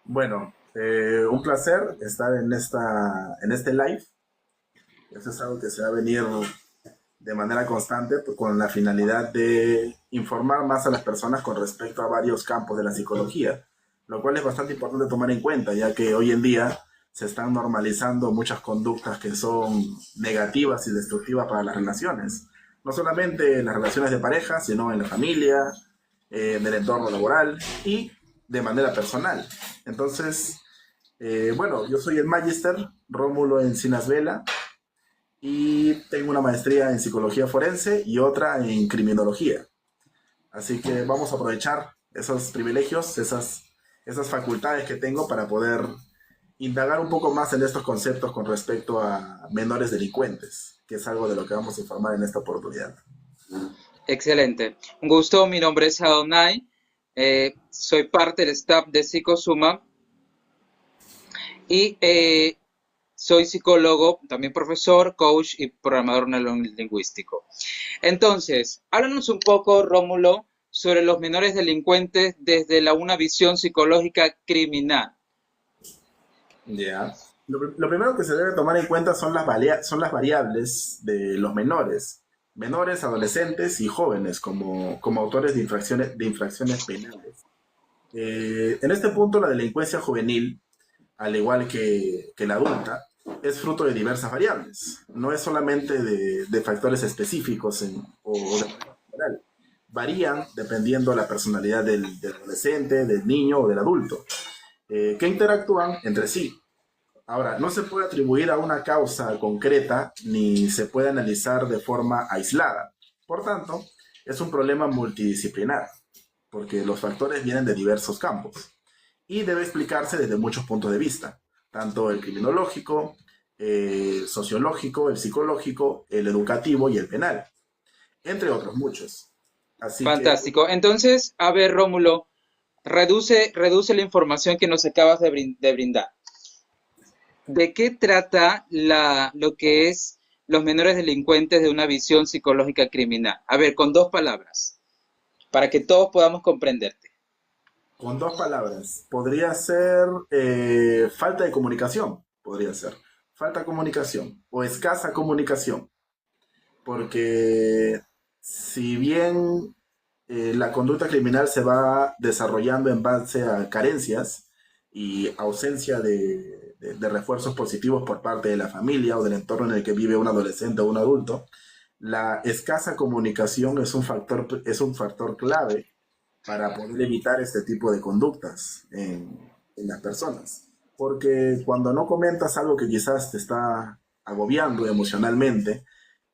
Bueno, un placer estar en este live. Eso es algo que se va a venir de manera constante con la finalidad de informar más a las personas con respecto a varios campos de la psicología, lo cual es bastante importante tomar en cuenta, ya que hoy en día se están normalizando muchas conductas que son negativas y destructivas para las relaciones. No solamente en las relaciones de pareja, sino en la familia, en el entorno laboral y de manera personal. Entonces, bueno, yo soy el Magister Rómulo Encinas Vela y tengo una maestría en psicología forense y otra en criminología. Así que vamos a aprovechar esos privilegios, esas facultades que tengo para poder indagar un poco más en estos conceptos con respecto a menores delincuentes, que es algo de lo que vamos a informar en esta oportunidad. Excelente. Un gusto, mi nombre es Adonai. Soy parte del staff de Psicosuma y soy psicólogo, también profesor, coach y programador neurolingüístico. Entonces, háblanos un poco, Rómulo, sobre los menores delincuentes desde una visión psicológica criminal. Ya. Yeah. Lo primero que se debe tomar en cuenta son son las variables de los menores, adolescentes y jóvenes como autores de infracciones penales. En este punto, la delincuencia juvenil, al igual que la adulta, es fruto de diversas variables. No es solamente de factores específicos o de manera general. Varían dependiendo de la personalidad del adolescente, del niño o del adulto, que interactúan entre sí. Ahora, no se puede atribuir a una causa concreta ni se puede analizar de forma aislada. Por tanto, es un problema multidisciplinar, porque los factores vienen de diversos campos y debe explicarse desde muchos puntos de vista, tanto el criminológico, sociológico, el psicológico, el educativo y el penal, entre otros muchos. Así que, Fantástico. Entonces, a ver, Rómulo, reduce la información que nos acabas de brindar. ¿De qué trata lo que es los menores delincuentes de una visión psicológica criminal? A ver, con dos palabras, para que todos podamos comprenderte. con dos palabras, podría ser falta de comunicación, podría ser. Falta de comunicación o escasa comunicación, porque si bien la conducta criminal se va desarrollando en base a carencias y ausencia de refuerzos positivos por parte de la familia o del entorno en el que vive un adolescente o un adulto, la escasa comunicación es un factor clave para poder evitar este tipo de conductas en las personas. Porque cuando no comentas algo que quizás te está agobiando emocionalmente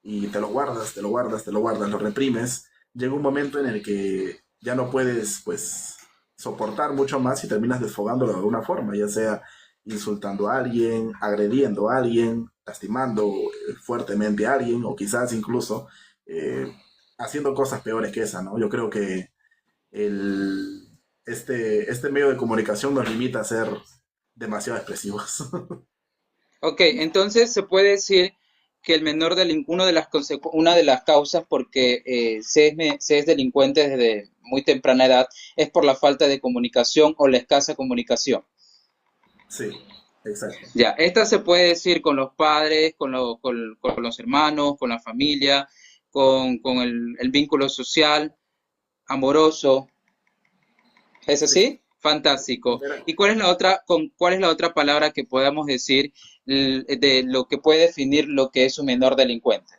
y te lo guardas, te lo guardas, te lo guardas, lo reprimes, llega un momento en el que ya no puedes, pues, soportar mucho más y terminas desfogándolo de alguna forma, ya sea insultando a alguien, agrediendo a alguien, lastimando fuertemente a alguien o quizás incluso eh, haciendo cosas peores que esa, ¿no? Yo creo que el, este medio de comunicación nos limita a ser demasiado expresivos. Ok, entonces se puede decir que el menor una de las causas porque se es delincuente desde muy temprana edad es por la falta de comunicación o la escasa comunicación. Sí, exacto. Ya, esta se puede decir con los padres, con los hermanos, con la familia, con el vínculo social, amoroso. ¿Es Sí. así? Fantástico. ¿Y cuál es cuál es la otra palabra que podamos decir de lo que puede definir lo que es un menor delincuente?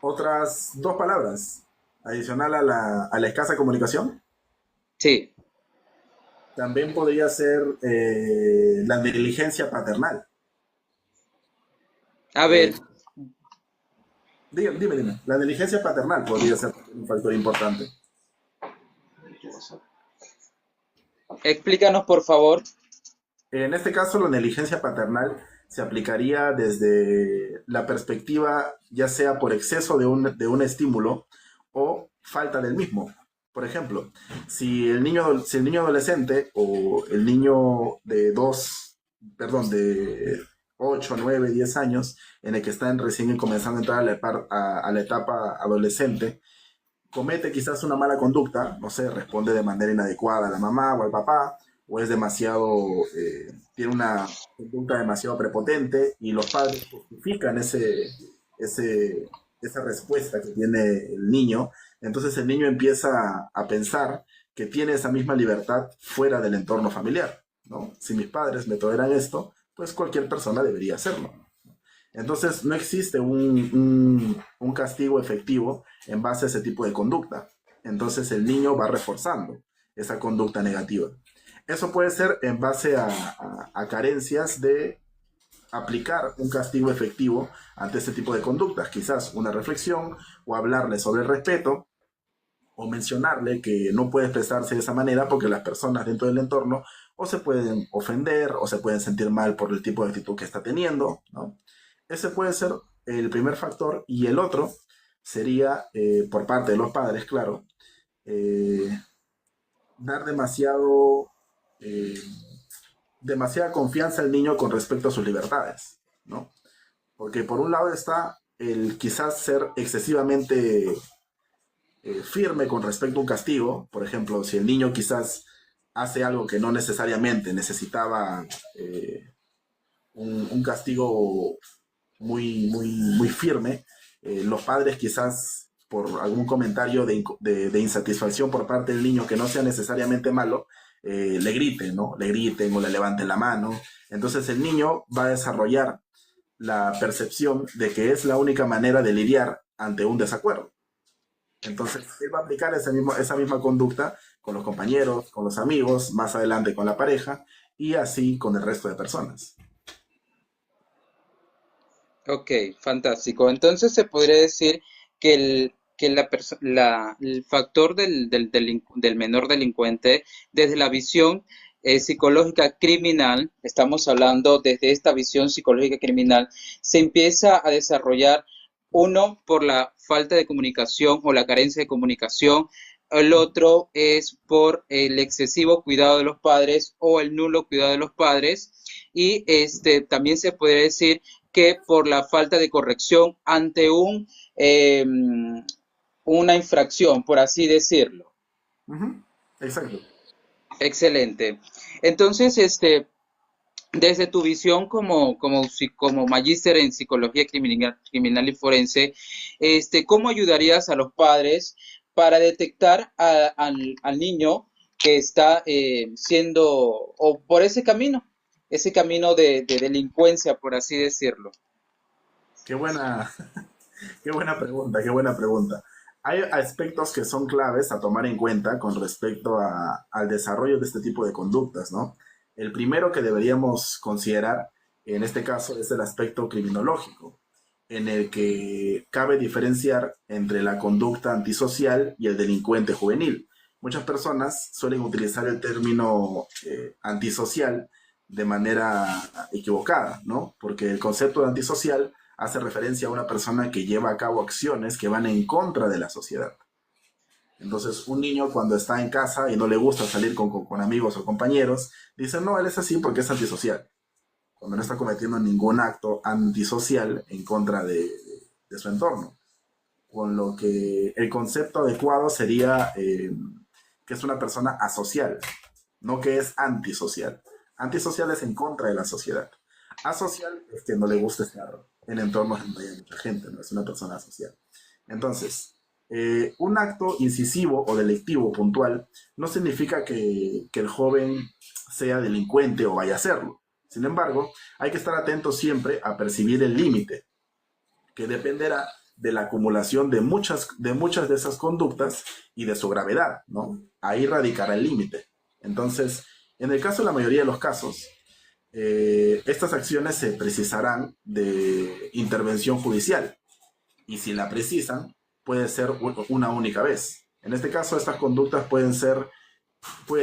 Otras dos palabras, adicional a a la escasa comunicación, Sí. también podría ser la negligencia paternal. A Eh, ver, dime, la negligencia paternal podría ser un factor importante. explícanos por favor. En este caso, la negligencia paternal se aplicaría desde la perspectiva, ya sea por exceso de un estímulo o falta del mismo. Por ejemplo, si el niño adolescente o el niño de perdón, de 8 9 10 años, en el que están recién comenzando a entrar a la etapa adolescente, comete quizás una mala conducta, no sé, responde de manera inadecuada a la mamá o al papá, o es demasiado, tiene una conducta demasiado prepotente y los padres justifican ese, esa respuesta que tiene el niño, entonces el niño empieza a pensar que tiene esa misma libertad fuera del entorno familiar, ¿no? Si mis padres me toleran esto, pues cualquier persona debería hacerlo. Entonces no existe un castigo efectivo en base a ese tipo de conducta. Entonces el niño va reforzando esa conducta negativa. Eso puede ser en base a carencias de aplicar un castigo efectivo ante este tipo de conductas, quizás una reflexión o hablarle sobre el respeto o mencionarle que no puede expresarse de esa manera porque las personas dentro del entorno o se pueden ofender o se pueden sentir mal por el tipo de actitud que está teniendo, ¿no? Ese puede ser el primer factor y el otro sería, por parte de los padres, claro, eh, dar eh, demasiada confianza al niño con respecto a sus libertades, ¿no? Porque por un lado está el quizás ser excesivamente firme con respecto a un castigo. Por ejemplo, si el niño quizás hace algo que no necesariamente necesitaba un castigo muy firme, los padres quizás por algún comentario de insatisfacción por parte del niño que no sea necesariamente malo, le griten, ¿no? Le griten o le levanten la mano. Entonces el niño va a desarrollar la percepción de que es la única manera de lidiar ante un desacuerdo. Entonces, él va a aplicar esa misma conducta con los compañeros, con los amigos, más adelante con la pareja y así con el resto de personas. Ok, fantástico. Entonces se podría decir que el factor del menor delincuente, desde la visión psicológica criminal, estamos hablando desde esta visión psicológica criminal, se empieza a desarrollar uno por la falta de comunicación o la carencia de comunicación, el otro es por el excesivo cuidado de los padres o el nulo cuidado de los padres, y también se puede decir que por la falta de corrección ante una infracción, por así decirlo. Ujú. Exacto. Excelente. Entonces, desde tu visión como magíster en psicología criminal y forense, ¿cómo ayudarías a los padres para detectar al niño que está siendo, o por ese camino de delincuencia, por así decirlo? Qué buena, qué buena pregunta, qué buena pregunta. Hay aspectos que son claves a tomar en cuenta con respecto al desarrollo de este tipo de conductas, ¿no? El primero que deberíamos considerar en este caso es el aspecto criminológico, en el que cabe diferenciar entre la conducta antisocial y el delincuente juvenil. Muchas personas suelen utilizar el término antisocial de manera equivocada, ¿no? Porque el concepto de antisocial hace referencia a una persona que lleva a cabo acciones que van en contra de la sociedad. Entonces, un niño cuando está en casa y no le gusta salir con amigos o compañeros, dice, no, él es así porque es antisocial, cuando no está cometiendo ningún acto antisocial en contra de su entorno. Con lo que el concepto adecuado sería que es una persona asocial, no que es antisocial. Antisocial es en contra de la sociedad. Asocial es que no le gusta estar en entornos donde hay mucha gente, no es una persona asocial. Entonces, un acto incisivo o delictivo puntual no significa que el joven sea delincuente o vaya a serlo. Sin embargo, hay que estar atento siempre a percibir el límite, que dependerá de la acumulación de muchas de esas conductas y de su gravedad, ¿no? Ahí radicará el límite. Entonces, en el caso de la mayoría de los casos, estas acciones se precisarán de intervención judicial y si la precisan, puede ser una única vez. En este caso, estas conductas pueden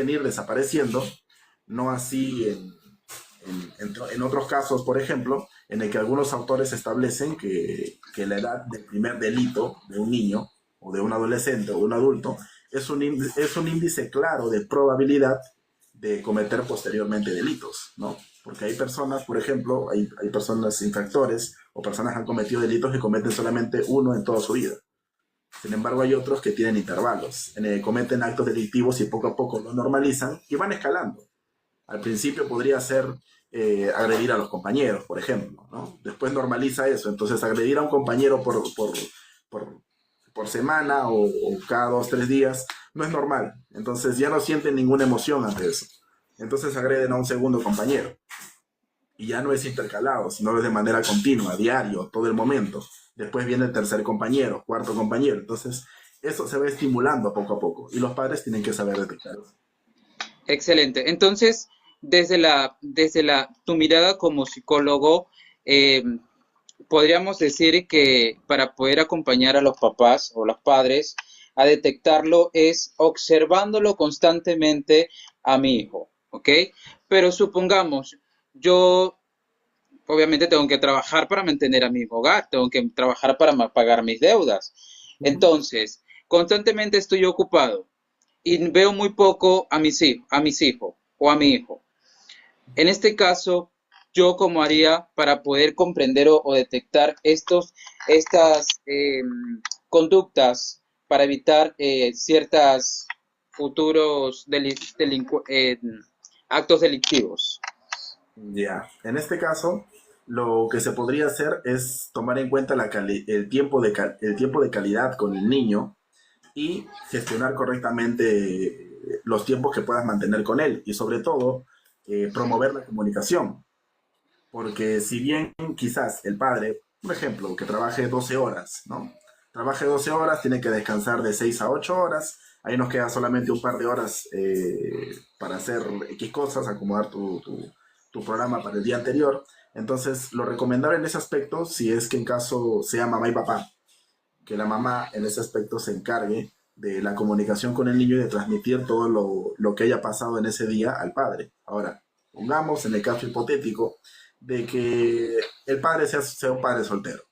ir desapareciendo, no así en otros casos, por ejemplo, en el que algunos autores establecen que la edad del primer delito de un niño o de un adolescente o de un adulto es un índice claro de probabilidad de cometer posteriormente delitos, ¿no? Porque hay personas, por ejemplo, hay personas infractores o personas que han cometido delitos que cometen solamente uno en toda su vida. Sin embargo, hay otros que tienen intervalos, en el que cometen actos delictivos y poco a poco lo normalizan y van escalando. Al principio podría ser agredir a los compañeros, por ejemplo, ¿no? Después normaliza eso, entonces agredir a un compañero por, por semana o cada 2, 3 días no es normal, entonces ya no sienten ninguna emoción ante eso. Entonces agreden a un segundo compañero y ya no es intercalado, sino es de manera continua, diario, todo el momento. Después viene el tercer compañero, cuarto compañero. Entonces, eso se va estimulando poco a poco y los padres tienen que saber detectarlo. Excelente. Entonces, tu mirada como psicólogo, eh, podríamos decir que para poder acompañar a los papás o los padres a detectarlo es observándolo constantemente a mi hijo, ¿ok? Pero supongamos, yo obviamente tengo que trabajar para mantener a mi hogar, tengo que trabajar para pagar mis deudas. Ujú. Entonces, constantemente estoy ocupado y veo muy poco a mis hijos o a mi hijo. En este caso, yo cómo haría para poder comprender o detectar estas conductas para evitar ciertos futuros actos delictivos. Ya, en este caso, lo que se podría hacer es tomar en cuenta el tiempo de calidad con el niño y gestionar correctamente los tiempos que puedas mantener con él y sobre todo promover la comunicación. Porque si bien quizás el padre, por ejemplo, que trabaje 12 horas, ¿no? Trabaje 12 horas, tiene que descansar de 6 a 8 horas, ahí nos queda solamente un par de horas para hacer X cosas, acomodar tu programa para el día anterior. Entonces, lo recomendable en ese aspecto, si es que en caso sea mamá y papá, que la mamá en ese aspecto se encargue de la comunicación con el niño y de transmitir todo lo que haya pasado en ese día al padre. Ahora, pongamos en el caso hipotético de que el padre sea un padre soltero,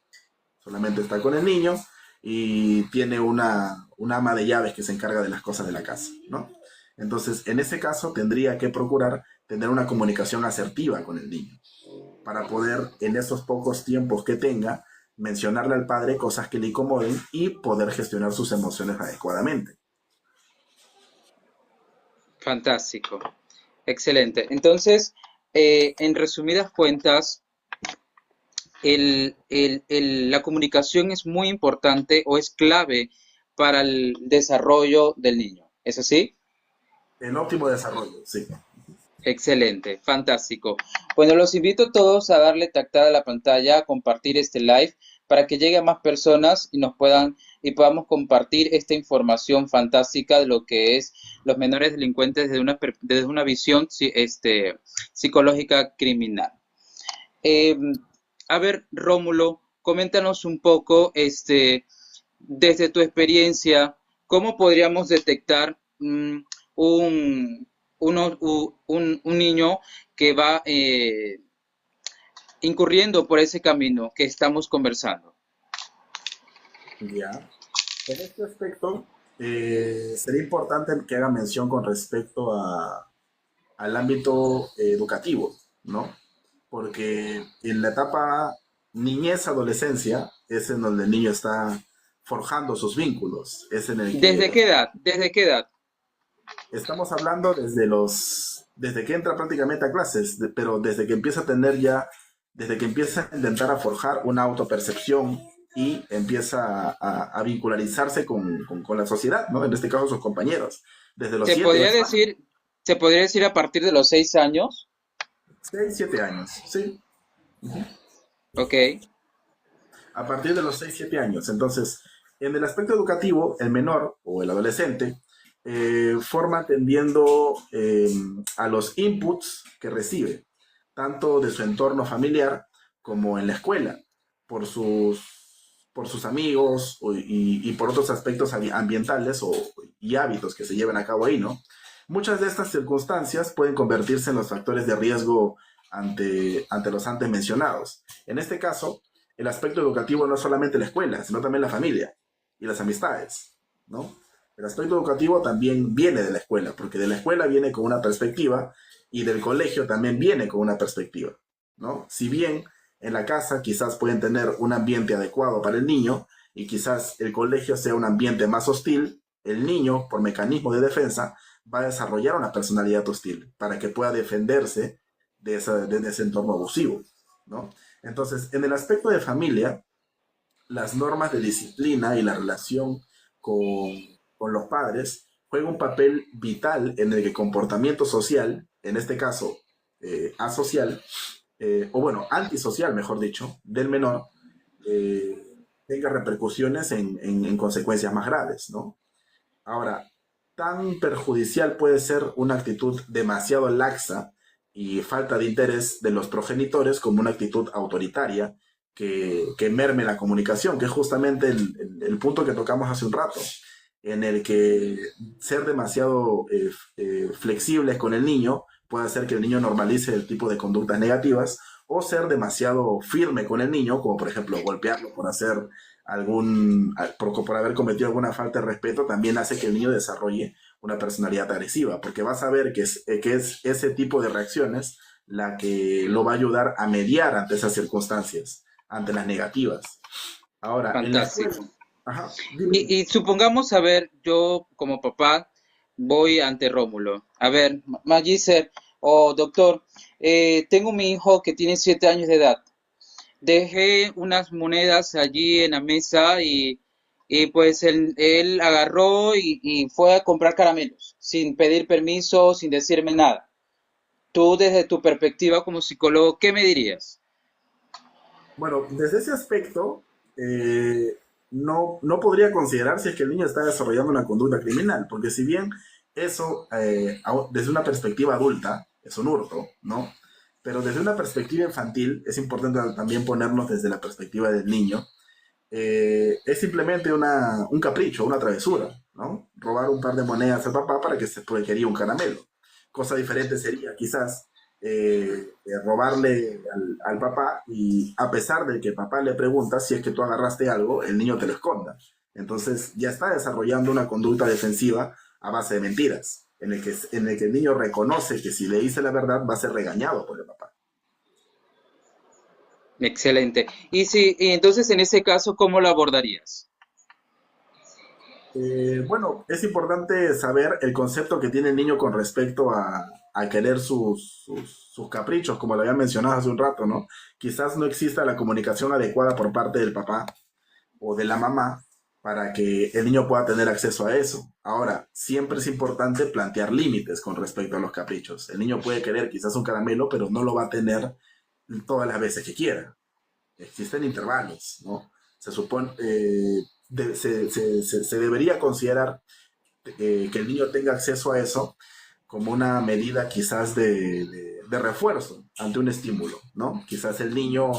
solamente está con el niño y tiene una ama de llaves que se encarga de las cosas de la casa, ¿no? Entonces, en ese caso, tendría que procurar tener una comunicación asertiva con el niño para poder, en esos pocos tiempos que tenga, mencionarle al padre cosas que le incomoden y poder gestionar sus emociones adecuadamente. Fantástico. Excelente. Entonces, en resumidas cuentas, la comunicación es muy importante o es clave para el desarrollo del niño. ¿Es así? El óptimo desarrollo, sí. Excelente, fantástico. Bueno, los invito a todos a darle tactada a la pantalla, a compartir este live para que llegue a más personas y y podamos compartir esta información fantástica de lo que es los menores delincuentes desde una visión psicológica criminal. Eh, a ver, Rómulo, coméntanos un poco, desde tu experiencia, ¿cómo podríamos detectar un, un niño que va incurriendo por ese camino que estamos conversando? Ya. En este aspecto, sería importante que haga mención con respecto al ámbito educativo, ¿no? Porque en la etapa niñez-adolescencia es en donde el niño está forjando sus vínculos, es en el que ¿Desde qué edad? ¿Desde qué edad? estamos hablando desde que entra prácticamente a clases, pero desde que empieza a tener ya, desde que empieza a intentar a forjar una autopercepción y empieza a vincularizarse con la sociedad, ¿no? En este caso sus compañeros, desde los Se 7 podría 8 años, decir, se podría decir a partir de los 6 años, 6 7 años, sí, ¿ok? a partir de los 6 7 años. Entonces, en el aspecto educativo, el menor o el adolescente forma atendiendo a los inputs que recibe, tanto de su entorno familiar como en la escuela, por sus, por sus amigos y por otros aspectos ambientales y hábitos que se lleven a cabo ahí, ¿no? Muchas de estas circunstancias pueden convertirse en los factores de riesgo ante los antes mencionados. En este caso, el aspecto educativo no es solamente la escuela, sino también la familia y las amistades, ¿no? El aspecto educativo también viene de la escuela, porque de la escuela viene con una perspectiva y del colegio también viene con una perspectiva, ¿no? Si bien en la casa quizás pueden tener un ambiente adecuado para el niño y quizás el colegio sea un ambiente más hostil, el niño, por mecanismo de defensa, va a desarrollar una personalidad hostil para que pueda defenderse de ese entorno abusivo, ¿no? Entonces, en el aspecto de familia, las normas de disciplina y la relación con, con los padres juegan un papel vital en el que el comportamiento social, en este caso asocial, o bueno, antisocial, mejor dicho, del menor, tenga repercusiones en consecuencias más graves, ¿no? Ahora, tan perjudicial puede ser una actitud demasiado laxa y falta de interés de los progenitores como una actitud autoritaria que merme la comunicación, que es justamente el punto que tocamos hace un rato, en el que ser demasiado flexibles con el niño puede hacer que el niño normalice el tipo de conductas negativas, o ser demasiado firme con el niño, como por ejemplo golpearlo por hacer por haber cometido alguna falta de respeto, también hace que el niño desarrolle una personalidad agresiva, porque va a saber que es ese tipo de reacciones la que lo va a ayudar a mediar ante esas circunstancias, ante las negativas. Ahora, en la escuela, Fantástico. ajá, dime. Y supongamos, a ver, yo como papá voy ante Rómulo. A ver, Magister o doctor, tengo mi hijo que tiene 7 años de edad. Dejé unas monedas allí en la mesa y pues él agarró y fue a comprar caramelos, sin pedir permiso, sin decirme nada. Tú desde tu perspectiva como psicólogo, ¿qué me dirías? Bueno, desde ese aspecto, no podría considerar si es que el niño está desarrollando una conducta criminal, porque si bien eso, desde una perspectiva adulta, es un hurto, ¿no? Pero desde una perspectiva infantil, es importante también ponernos desde la perspectiva del niño. Es simplemente un capricho, una travesura, ¿no? Robar un par de monedas al papá porque quería un caramelo. Cosa diferente sería, quizás, robarle al papá y a pesar de que el papá le pregunta si es que tú agarraste algo, el niño te lo esconda. Entonces ya está desarrollando una conducta defensiva a base de mentiras, en el que el niño reconoce que si le dice la verdad va a ser regañado por el papá. Excelente. Y entonces en ese caso, ¿cómo lo abordarías? Bueno, es importante saber el concepto que tiene el niño con respecto a querer sus caprichos, como lo había mencionado hace un rato, ¿no? Quizás no exista la comunicación adecuada por parte del papá o de la mamá para que el niño pueda tener acceso a eso. Ahora, siempre es importante plantear límites con respecto a los caprichos. El niño puede querer quizás un caramelo, pero no lo va a tener todas las veces que quiera. Existen intervalos, ¿no? Se supone, se debería considerar que el niño tenga acceso a eso como una medida quizás de refuerzo ante un estímulo, ¿no? Quizás el niño,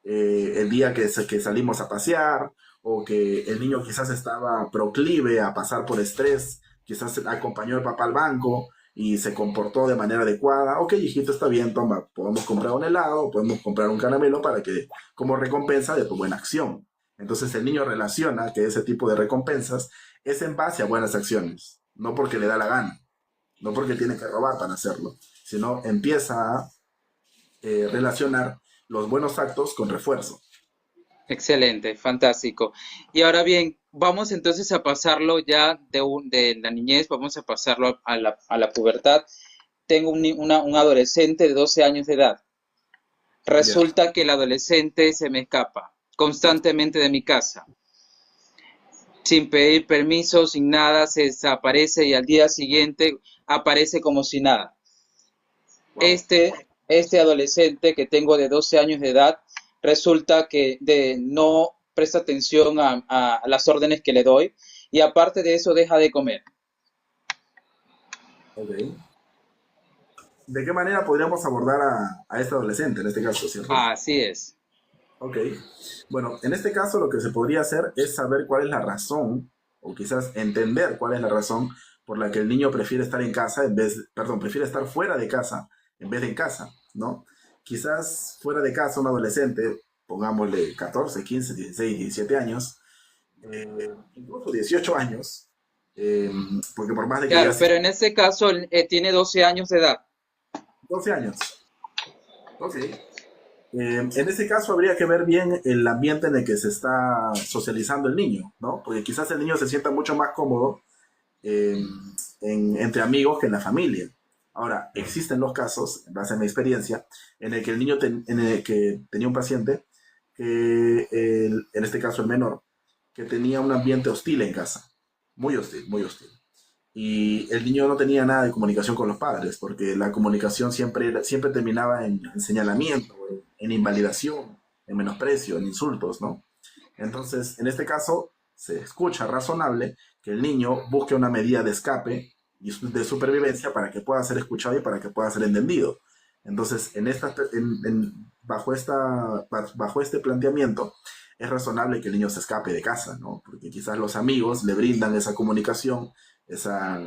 el día que salimos a pasear, o que el niño quizás estaba proclive a pasar por estrés, quizás acompañó al papá al banco y se comportó de manera adecuada. Ok, hijito, está bien, toma, podemos comprar un helado, podemos comprar un caramelo para que, como recompensa de tu buena acción. Entonces el niño relaciona que ese tipo de recompensas es en base a buenas acciones, no porque le da la gana, no porque tiene que robar para hacerlo, sino empieza a relacionar los buenos actos con refuerzo. Excelente, fantástico. Y ahora bien, vamos entonces a pasarlo ya de la niñez, vamos a pasarlo a la pubertad. Tengo un adolescente de 12 años de edad. Ya. Resulta que el adolescente se me escapa constantemente de mi casa, sin pedir permiso, sin nada, se desaparece y al día siguiente aparece como si nada. Wow. Este adolescente que tengo de 12 años de edad resulta que no presta atención a las órdenes que le doy y aparte de eso deja de comer. Ok. ¿De qué manera podríamos abordar a este adolescente en este caso, cierto? Así es. Ok. Bueno, en este caso lo que se podría hacer es saber cuál es la razón, o quizás entender cuál es la razón por la que el niño prefiere estar en casa perdón, prefiere estar fuera de casa en vez de en casa, ¿no? Quizás fuera de casa un adolescente, pongámosle 14, 15, 16, 17 años, incluso 18 años, eh, porque por más de que ya Claro, sea pero en este caso tiene 12 años de edad. 12 años, ok. En ese caso habría que ver bien el ambiente en el que se está socializando el niño, ¿no? Porque quizás el niño se sienta mucho más cómodo eh, entre amigos que en la familia. Ahora, existen los casos, en base a mi experiencia, en el que el niño en el que tenía un paciente, que en este caso el menor, que tenía un ambiente hostil en casa, muy hostil, muy hostil. Y el niño no tenía nada de comunicación con los padres, porque la comunicación siempre terminaba en señalamiento, en invalidación, en menosprecio, en insultos, ¿no? Entonces, en este caso, se escucha razonable que el niño busque una medida de escape y de supervivencia para que pueda ser escuchado y para que pueda ser entendido. Entonces, bajo este planteamiento, es razonable que el niño se escape de casa, ¿no? Porque quizás los amigos le brindan esa comunicación, esa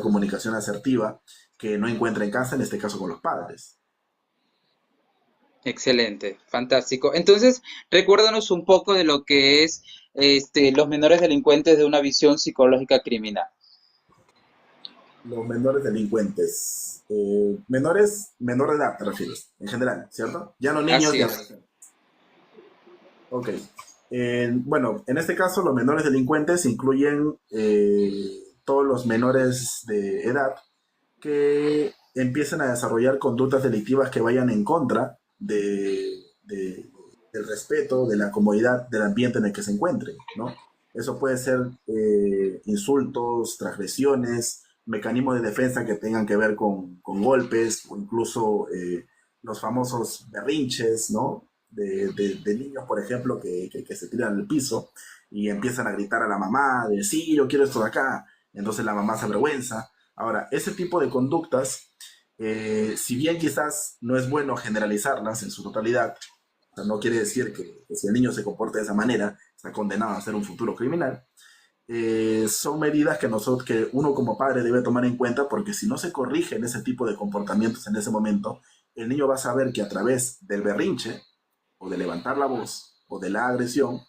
comunicación asertiva que no encuentra en casa, en este caso con los padres. Excelente, fantástico. Entonces, recuérdanos un poco de lo que es los menores delincuentes de una visión psicológica criminal. Los menores delincuentes. Menor de edad, te refieres, en general, ¿cierto? Ya no niños Así ni es. adolescentes. Ok. Bueno, en este caso, los menores delincuentes incluyen todos los menores de edad que empiecen a desarrollar conductas delictivas que vayan en contra del respeto, de la comodidad, del ambiente en el que se encuentren, ¿no? Eso puede ser insultos, transgresiones, mecanismos de defensa que tengan que ver con golpes o incluso los famosos berrinches, ¿no? De niños, por ejemplo, que se tiran al piso y empiezan a gritar a la mamá de sí, yo quiero esto de acá. Entonces la mamá se avergüenza. Ahora, ese tipo de conductas, si bien quizás no es bueno generalizarlas en su totalidad, o sea, no quiere decir que si el niño se comporta de esa manera, está condenado a ser un futuro criminal, son medidas que uno como padre debe tomar en cuenta porque si no se corrigen ese tipo de comportamientos en ese momento, el niño va a saber que a través del berrinche o de levantar la voz o de la agresión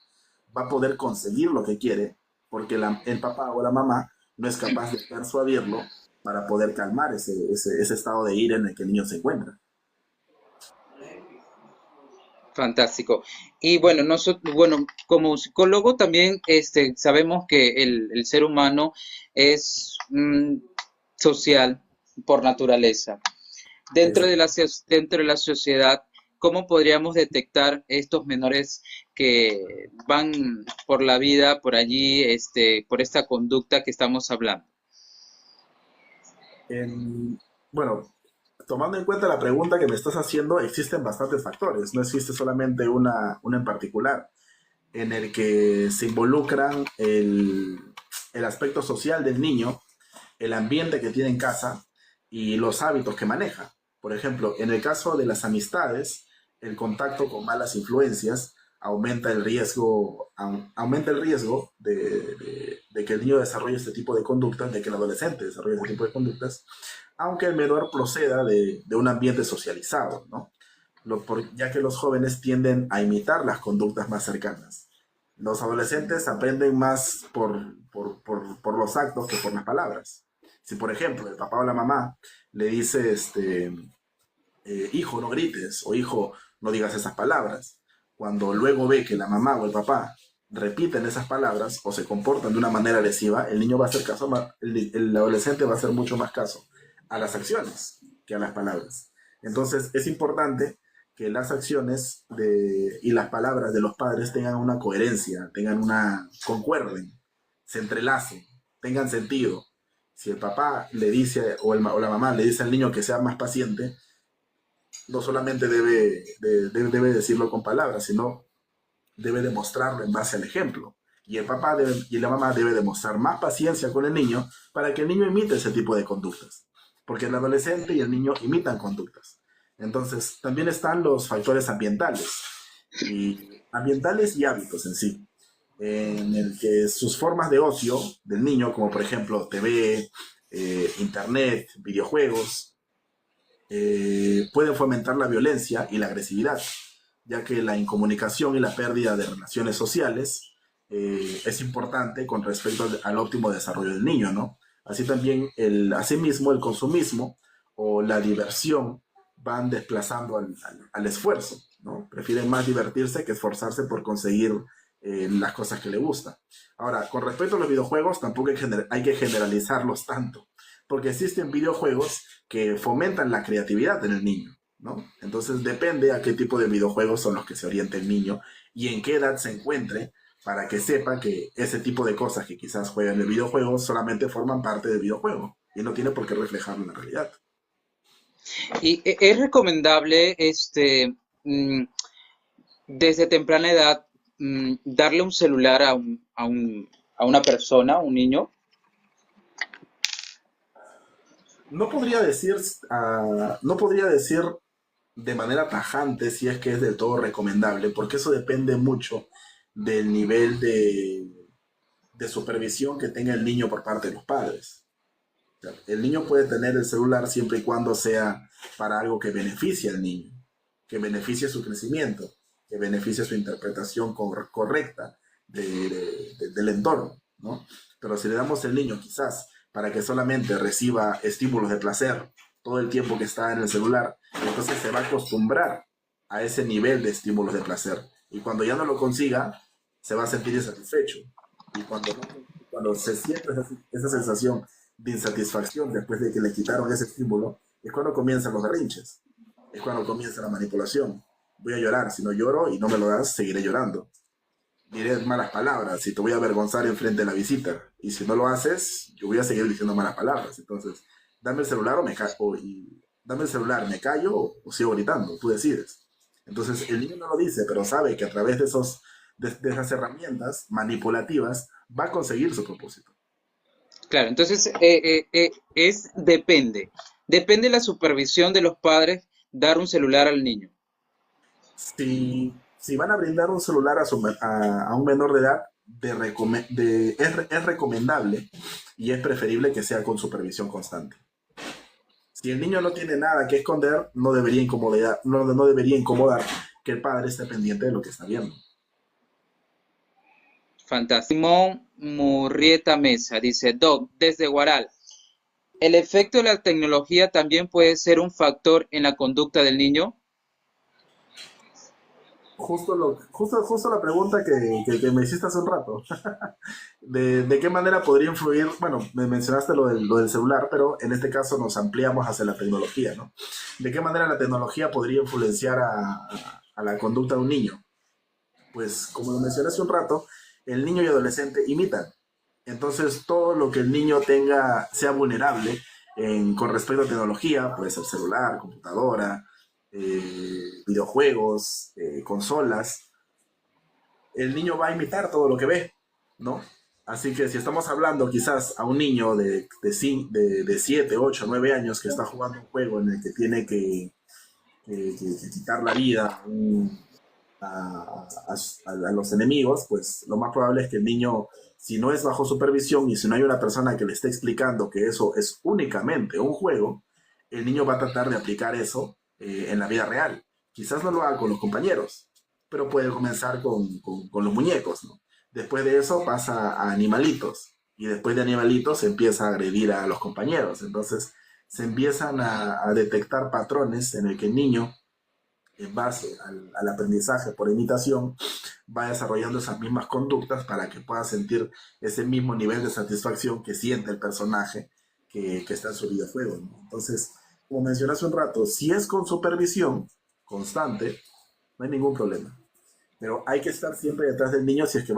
va a poder conseguir lo que quiere porque el papá o la mamá no es capaz de persuadirlo para poder calmar ese estado de ira en el que el niño se encuentra. Fantástico. Y bueno, bueno, como psicólogo también sabemos que el ser humano es social por naturaleza. Dentro de la sociedad, ¿cómo podríamos detectar estos menores que van por la vida, por allí, por esta conducta que estamos hablando? En, bueno, tomando en cuenta la pregunta que me estás haciendo, existen bastantes factores, no existe solamente una en particular, en el que se involucran el aspecto social del niño, el ambiente que tiene en casa y los hábitos que maneja. Por ejemplo, en el caso de las amistades, el contacto con malas influencias aumenta el riesgo de que el niño desarrolle este tipo de conductas, de que el adolescente desarrolle este tipo de conductas, aunque el menor proceda de un ambiente socializado, ¿no? Ya que los jóvenes tienden a imitar las conductas más cercanas. Los adolescentes aprenden más por los actos que por las palabras. Si, por ejemplo, el papá o la mamá le dice, hijo, no grites, o hijo, no digas esas palabras, cuando luego ve que la mamá o el papá repiten esas palabras o se comportan de una manera agresiva, el niño va a hacer caso, el adolescente va a hacer mucho más caso a las acciones que a las palabras. Entonces es importante que las acciones y las palabras de los padres tengan una coherencia, concuerden, se entrelacen, tengan sentido. Si el papá le dice o la mamá le dice al niño que sea más paciente, no solamente debe decirlo con palabras, sino debe demostrarlo en base al ejemplo. Y y la mamá debe demostrar más paciencia con el niño para que el niño imite ese tipo de conductas. Porque el adolescente y el niño imitan conductas. Entonces, también están los factores ambientales y hábitos en sí, en el que sus formas de ocio del niño, como por ejemplo TV, internet, videojuegos, pueden fomentar la violencia y la agresividad, ya que la incomunicación y la pérdida de relaciones sociales es importante con respecto al óptimo desarrollo del niño, ¿no? Así también, asimismo, el consumismo o la diversión van desplazando al esfuerzo, ¿no? Prefieren más divertirse que esforzarse por conseguir las cosas que le gustan. Ahora, con respecto a los videojuegos, tampoco hay que generalizarlos tanto, porque existen videojuegos que fomentan la creatividad en el niño, ¿no? Entonces depende a qué tipo de videojuegos son los que se orienta el niño y en qué edad se encuentre para que sepa que ese tipo de cosas que quizás juega en el videojuego solamente forman parte del videojuego y no tiene por qué reflejarlo en la realidad. Y es recomendable mm, desde temprana edad darle un celular a una persona, a un niño. No podría decir, no podría decir de manera tajante si es que es del todo recomendable, porque eso depende mucho del nivel de supervisión que tenga el niño por parte de los padres. O sea, el niño puede tener el celular siempre y cuando sea para algo que beneficie al niño, que beneficie su crecimiento, que beneficie su interpretación correcta del entorno, ¿no? Pero si le damos el niño quizás para que solamente reciba estímulos de placer todo el tiempo que está en el celular, entonces se va a acostumbrar a ese nivel de estímulos de placer. Y cuando ya no lo consiga, se va a sentir insatisfecho. Y cuando se siente esa sensación de insatisfacción después de que le quitaron ese estímulo, es cuando comienzan los berrinches, es cuando comienza la manipulación. Voy a llorar, si no lloro y no me lo das, seguiré llorando. Diré malas palabras, si te voy a avergonzar enfrente de la visita. Y si no lo haces, yo voy a seguir diciendo malas palabras. Entonces, dame el celular dame el celular, me callo o sigo gritando, tú decides. Entonces, el niño no lo dice, pero sabe que a través de esas herramientas manipulativas va a conseguir su propósito. Claro, entonces depende. Depende de la supervisión de los padres dar un celular al niño. Si van a brindar un celular a un menor de edad, es recomendable y es preferible que sea con supervisión constante. Si el niño no tiene nada que esconder, no debería incomodar que el padre esté pendiente de lo que está viendo. Fantástico. Simón Murrieta Mesa dice, Doc, desde Guaral, ¿el efecto de la tecnología también puede ser un factor en la conducta del niño? Justo la pregunta que me hiciste hace un rato. ¿De qué manera podría influir? Bueno, me mencionaste lo del celular, pero en este caso nos ampliamos hacia la tecnología, ¿no? ¿De qué manera la tecnología podría influenciar a la conducta de un niño? Pues como lo mencioné hace un rato, el niño y adolescente imitan. Entonces, todo lo que el niño tenga, sea vulnerable con respecto a tecnología, puede ser celular, computadora, videojuegos, consolas, el niño va a imitar todo lo que ve, ¿no? Así que si estamos hablando quizás a un niño de 7, 8, 9 años que está jugando un juego en el que tiene que quitar la vida a los enemigos, pues lo más probable es que el niño, si no es bajo supervisión y si no hay una persona que le esté explicando que eso es únicamente un juego, el niño va a tratar de aplicar eso en la vida real. Quizás no lo haga con los compañeros, pero puede comenzar con los muñecos, ¿no? Después de eso pasa a animalitos y después de animalitos empieza a agredir a los compañeros. Entonces se empiezan a detectar patrones en el que el niño, en base al aprendizaje por imitación, va desarrollando esas mismas conductas para que pueda sentir ese mismo nivel de satisfacción que siente el personaje que está en su videojuego, ¿no? Entonces, como mencioné hace un rato, si es con supervisión constante, no hay ningún problema. Pero hay que estar siempre detrás del niño si es que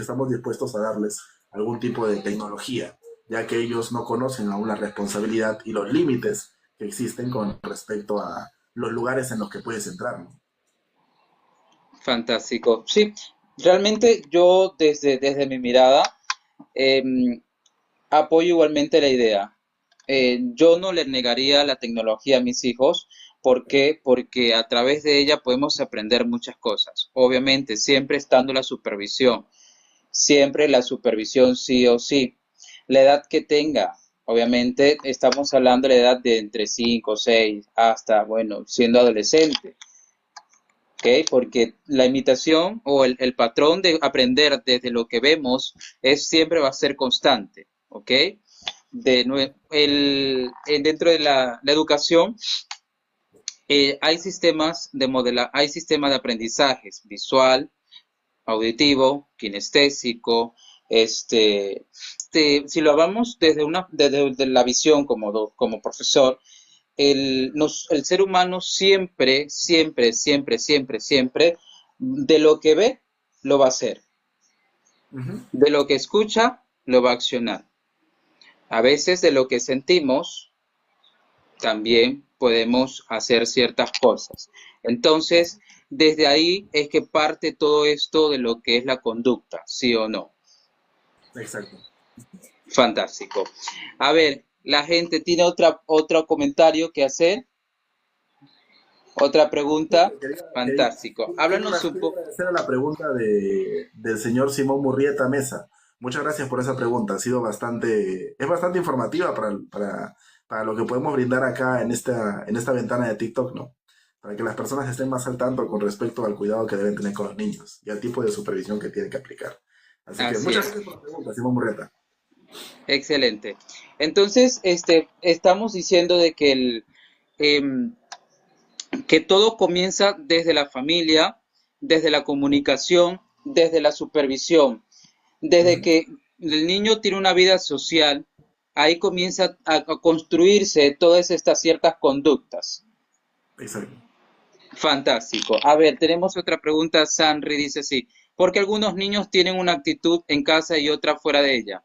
estamos dispuestos a darles algún tipo de tecnología, ya que ellos no conocen aún la responsabilidad y los límites que existen con respecto a los lugares en los que puedes entrar, ¿no? Fantástico. Sí, realmente yo desde mi mirada em, apoyo igualmente la idea. Yo no le negaría la tecnología a mis hijos. ¿Por qué? Porque a través de ella podemos aprender muchas cosas. Obviamente, siempre estando la supervisión. Siempre la supervisión sí o sí. La edad que tenga. Obviamente, estamos hablando de la edad de entre 5, 6, hasta, bueno, siendo adolescente. ¿Ok? Porque la imitación o el patrón de aprender desde lo que vemos siempre va a ser constante. ¿Ok? Dentro de la educación hay sistemas de aprendizajes visual, auditivo, kinestésico, si lo hablamos desde la visión como profesor, el ser humano siempre, siempre, siempre, siempre, siempre, de lo que ve, lo va a hacer. Ujú. De lo que escucha, lo va a accionar. A veces de lo que sentimos, también podemos hacer ciertas cosas. Entonces, desde ahí es que parte todo esto de lo que es la conducta, ¿sí o no? Exacto. Fantástico. A ver, la gente tiene otro comentario que hacer, otra pregunta. Quería, Fantástico. Háblanos un quiero poco. agradecer a la pregunta del señor Simón Murrieta Mesa. Muchas gracias por esa pregunta. Ha sido es bastante informativa para lo que podemos brindar acá en esta ventana de TikTok, ¿no? Para que las personas estén más al tanto con respecto al cuidado que deben tener con los niños y al tipo de supervisión que tienen que aplicar. Así que Así muchas es. gracias por la pregunta, Simón Murrieta. Excelente. Entonces, estamos diciendo de em, que todo comienza desde la familia, desde la comunicación, desde la supervisión. Desde Ujú. que el niño tiene una vida social, ahí comienza a construirse todas estas ciertas conductas. Exacto. Fantástico. A ver, tenemos otra pregunta. Sanri dice así: ¿por qué algunos niños tienen una actitud en casa y otra fuera de ella?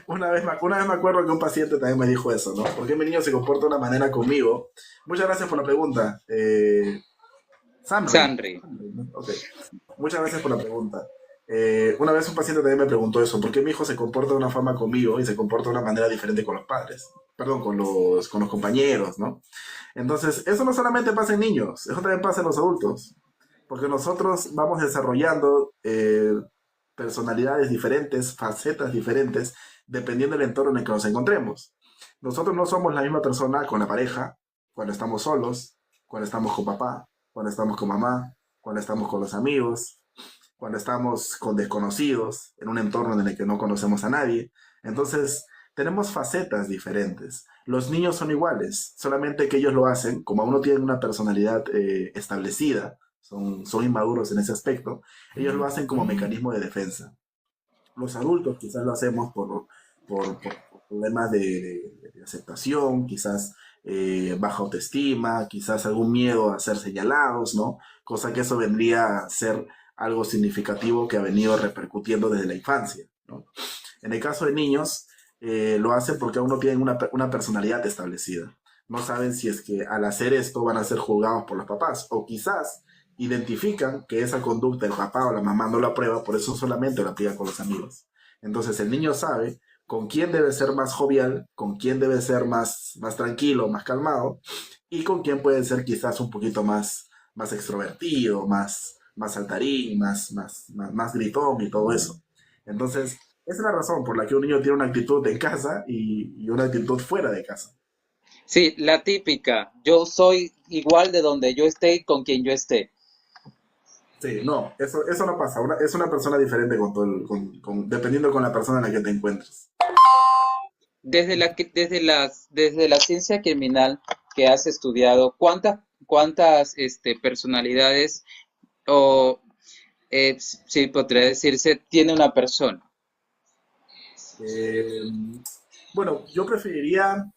Una vez me acuerdo que un paciente también me dijo eso, ¿no? ¿Por qué mi niño se comporta de una manera conmigo? Muchas gracias por la pregunta. Sanri. Sanri. ¿No? Ok. Muchas gracias por la pregunta. Una vez un paciente también me preguntó eso, ¿por qué mi hijo se comporta de una forma conmigo y se comporta de una manera diferente con los padres? Perdón, con los compañeros, ¿no? Entonces, eso no solamente pasa en niños, eso también pasa en los adultos, porque nosotros vamos desarrollando personalidades diferentes, facetas diferentes, dependiendo del entorno en el que nos encontremos. Nosotros no somos la misma persona con la pareja, cuando estamos solos, cuando estamos con papá, cuando estamos con mamá, cuando estamos con los amigos, cuando estamos con desconocidos, en un entorno en el que no conocemos a nadie. Entonces, tenemos facetas diferentes. Los niños son iguales, solamente que ellos lo hacen, como aún no tienen una personalidad establecida, son inmaduros en ese aspecto, ellos lo hacen como mecanismo de defensa. Los adultos quizás lo hacemos por problemas de aceptación, quizás baja autoestima, quizás algún miedo a ser señalados, ¿no? Cosa que eso vendría a ser algo significativo que ha venido repercutiendo desde la infancia, ¿no? En el caso de niños, lo hacen porque aún no tienen una personalidad establecida. No saben si es que al hacer esto van a ser juzgados por los papás, o quizás identifican que esa conducta el papá o la mamá no la aprueba, por eso solamente la aplica con los amigos. Entonces el niño sabe con quién debe ser más jovial, con quién debe ser más tranquilo, más calmado, y con quién puede ser quizás un poquito más extrovertido, más saltarín, más gritón y todo eso. Entonces, esa es la razón por la que un niño tiene una actitud en casa y una actitud fuera de casa. Sí, la típica. Yo soy igual de donde yo esté y con quien yo esté. Sí, no, eso no pasa. Es una persona diferente dependiendo con la persona en la que te encuentres. Desde la ciencia criminal que has estudiado, ¿cuántas personalidades o, si podría decirse, tiene una persona? Eh, bueno, yo preferiría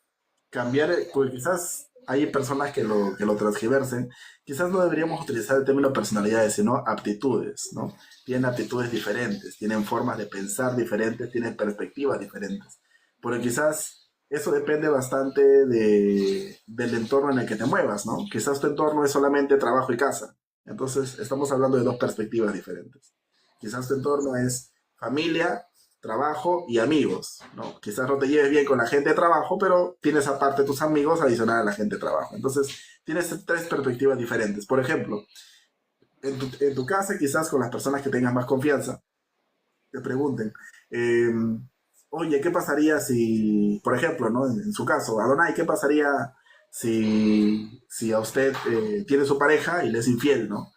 cambiar, porque quizás hay personas que lo transgiversen. Quizás no deberíamos utilizar el término personalidades, sino aptitudes, ¿no? Tienen aptitudes diferentes, tienen formas de pensar diferentes, tienen perspectivas diferentes. Porque quizás eso depende bastante del entorno en el que te muevas, ¿no? Quizás tu entorno es solamente trabajo y casa. Entonces, estamos hablando de dos perspectivas diferentes. Quizás tu entorno es familia, trabajo y amigos, ¿no? Quizás no te lleves bien con la gente de trabajo, pero tienes aparte tus amigos adicional a la gente de trabajo. Entonces, tienes tres perspectivas diferentes. Por ejemplo, en tu casa, quizás con las personas que tengas más confianza, te pregunten, eh, oye, ¿qué pasaría si, por ejemplo, ¿no? En su caso, Adonai, ¿qué pasaría si a usted tiene su pareja y le es infiel, ¿no?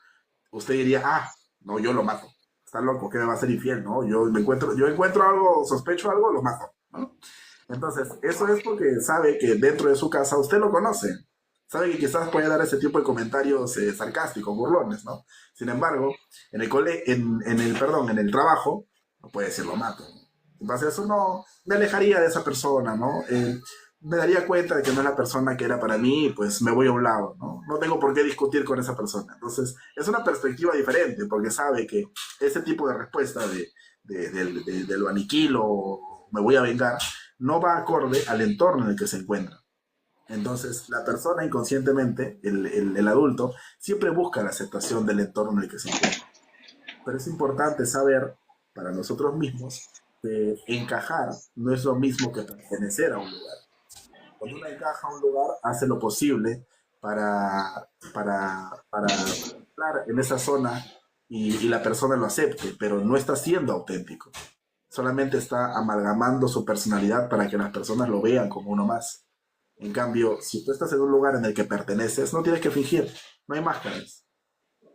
Usted diría, ah, no, yo lo mato. Está loco, ¿qué me va a ser infiel, no? Yo encuentro algo, sospecho algo, lo mato, ¿no? Entonces, eso es porque sabe que dentro de su casa usted lo conoce. sabe que quizás puede dar ese tipo de comentarios sarcásticos, burlones, ¿no? Sin embargo, en el trabajo, no puede decir lo mato. En base a eso, no, me alejaría de esa persona, ¿no? Me daría cuenta de que no es la persona que era para mí, pues me voy a un lado, ¿no? No tengo por qué discutir con esa persona. Entonces, es una perspectiva diferente, porque sabe que ese tipo de respuesta de lo aniquilo o me voy a vengar, no va acorde al entorno en el que se encuentra. Entonces, la persona inconscientemente, el adulto, siempre busca la aceptación del entorno en el que se encuentra. Pero es importante saber, para nosotros mismos, que encajar no es lo mismo que pertenecer a un lugar. Cuando uno encaja a un lugar, hace lo posible para entrar en esa zona y la persona lo acepte, pero no está siendo auténtico. Solamente está amalgamando su personalidad para que las personas lo vean como uno más. En cambio, si tú estás en un lugar en el que perteneces, no tienes que fingir, no hay máscaras,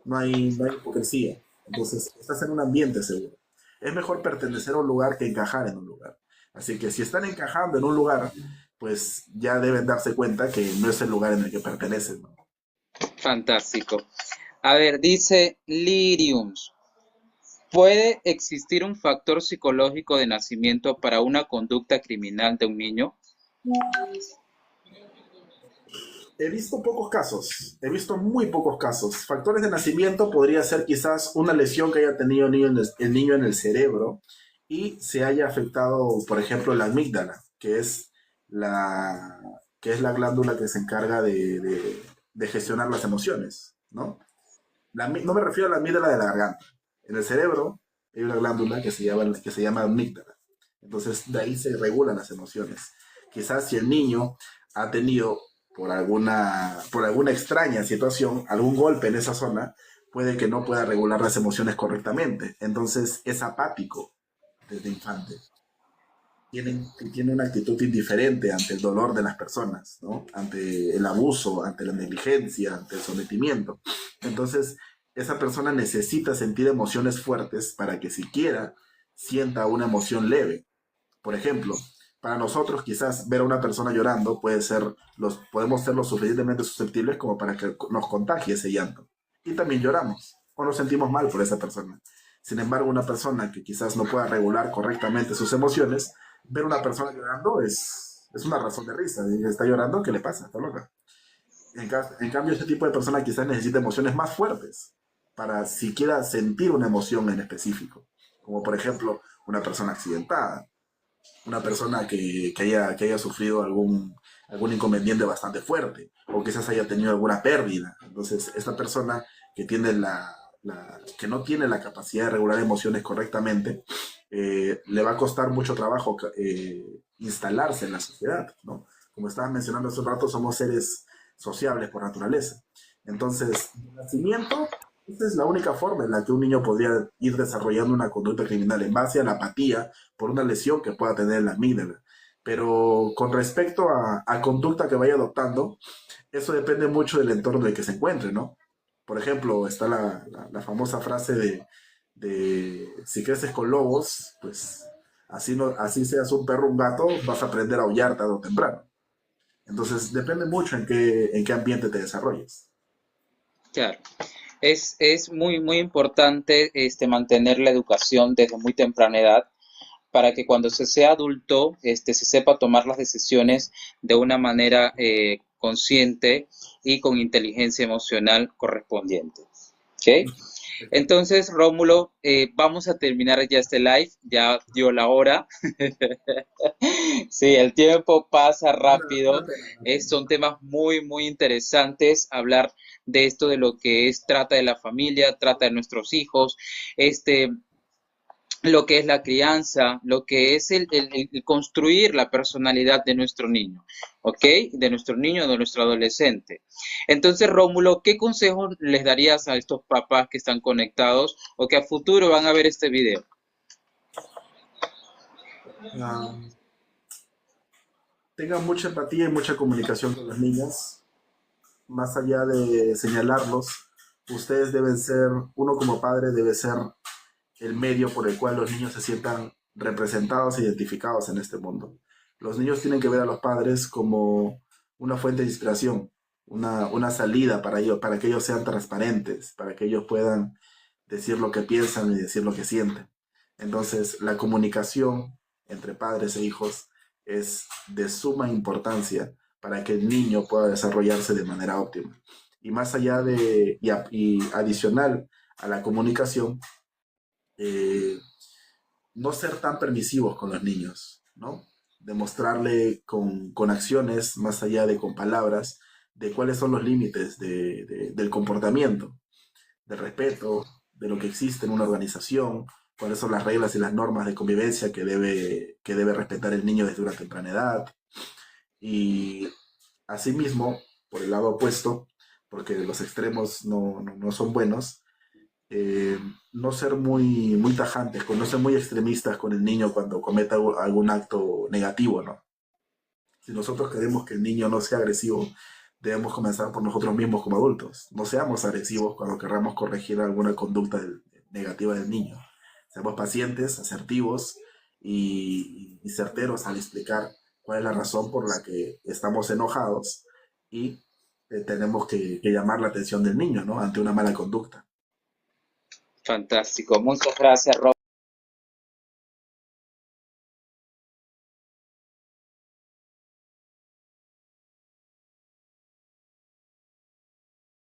no hay hipocresía. Entonces, estás en un ambiente seguro. Es mejor pertenecer a un lugar que encajar en un lugar. Así que si están encajando en un lugar, pues ya deben darse cuenta que no es el lugar en el que pertenecen, ¿no? Fantástico. A ver, dice Liriums, ¿puede existir un factor psicológico de nacimiento para una conducta criminal de un niño? He visto muy pocos casos. Factores de nacimiento podría ser quizás una lesión que haya tenido el niño en el cerebro y se haya afectado, por ejemplo, la amígdala, la, que es la glándula que se encarga de gestionar las emociones, ¿no? No me refiero a la amígdala de la garganta. En el cerebro hay una glándula que se llama amígdala. Entonces, de ahí se regulan las emociones. Quizás si el niño ha tenido por alguna extraña situación, algún golpe en esa zona, puede que no pueda regular las emociones correctamente. Entonces es apático desde infante. Tiene una actitud indiferente ante el dolor de las personas, ¿no? Ante el abuso, ante la negligencia, ante el sometimiento. Entonces, esa persona necesita sentir emociones fuertes para que siquiera sienta una emoción leve. Por ejemplo, para nosotros quizás ver a una persona llorando podemos ser lo suficientemente susceptibles como para que nos contagie ese llanto. Y también lloramos o nos sentimos mal por esa persona. Sin embargo, una persona que quizás no pueda regular correctamente sus emociones, ver a una persona llorando es una razón de risa. Y está llorando, ¿qué le pasa? Está loca. En cambio, ese tipo de persona quizás necesita emociones más fuertes para siquiera sentir una emoción en específico. Como por ejemplo, una persona accidentada, una persona que haya sufrido algún inconveniente bastante fuerte o quizás haya tenido alguna pérdida. Entonces, esta persona que tiene que no tiene la capacidad de regular emociones correctamente, le va a costar mucho trabajo instalarse en la sociedad, ¿no? Como estabas mencionando hace un rato, somos seres sociables por naturaleza. Entonces, el nacimiento, esa es la única forma en la que un niño podría ir desarrollando una conducta criminal en base a la apatía por una lesión que pueda tener en la amígdala. Pero con respecto a conducta que vaya adoptando, eso depende mucho del entorno en el que se encuentre, ¿no? Por ejemplo, está la famosa frase de si creces con lobos, pues así, no, así seas un perro o un gato, vas a aprender a aullar tarde o temprano. Entonces, depende mucho en qué ambiente te desarrolles. Claro. Es muy, muy importante mantener la educación desde muy temprana edad para que cuando se sea adulto se sepa tomar las decisiones de una manera consciente y con inteligencia emocional correspondiente. ¿Ok? Entonces, Rómulo, vamos a terminar ya este live, ya dio la hora. Sí, el tiempo pasa Una rápido. pena. Son temas muy, muy interesantes. Hablar de esto, de lo que es trata de la familia, trata de nuestros hijos, este, lo que es la crianza, lo que es el construir la personalidad de nuestro niño, ¿ok? De nuestro niño, de nuestro adolescente. Entonces, Rómulo, ¿qué consejos les darías a estos papás que están conectados o que a futuro van a ver este video? Um, Tengan mucha empatía y mucha comunicación con los niños. Más allá de señalarlos, ustedes deben ser, uno como padre debe ser el medio por el cual los niños se sientan representados e identificados en este mundo. Los niños tienen que ver a los padres como una fuente de inspiración, una salida para ellos, para que ellos sean transparentes, para que ellos puedan decir lo que piensan y decir lo que sienten. Entonces, la comunicación entre padres e hijos es de suma importancia para que el niño pueda desarrollarse de manera óptima. Y más allá y adicional a la comunicación, eh, no ser tan permisivos con los niños, ¿no? Demostrarle con acciones, más allá de con palabras, de cuáles son los límites del comportamiento, del respeto, de lo que existe en una organización, cuáles son las reglas y las normas de convivencia que debe respetar el niño desde una temprana edad. Y asimismo, por el lado opuesto, porque los extremos no son buenos, eh, no ser muy tajantes, no ser muy extremistas con el niño cuando cometa algún acto negativo, ¿no? Si nosotros queremos que el niño no sea agresivo, debemos comenzar por nosotros mismos como adultos. No seamos agresivos cuando queramos corregir alguna conducta negativa del niño. Seamos pacientes, asertivos y certeros al explicar cuál es la razón por la que estamos enojados y tenemos que llamar la atención del niño, ¿no? Ante una mala conducta. Fantástico. Muchas gracias, Rob.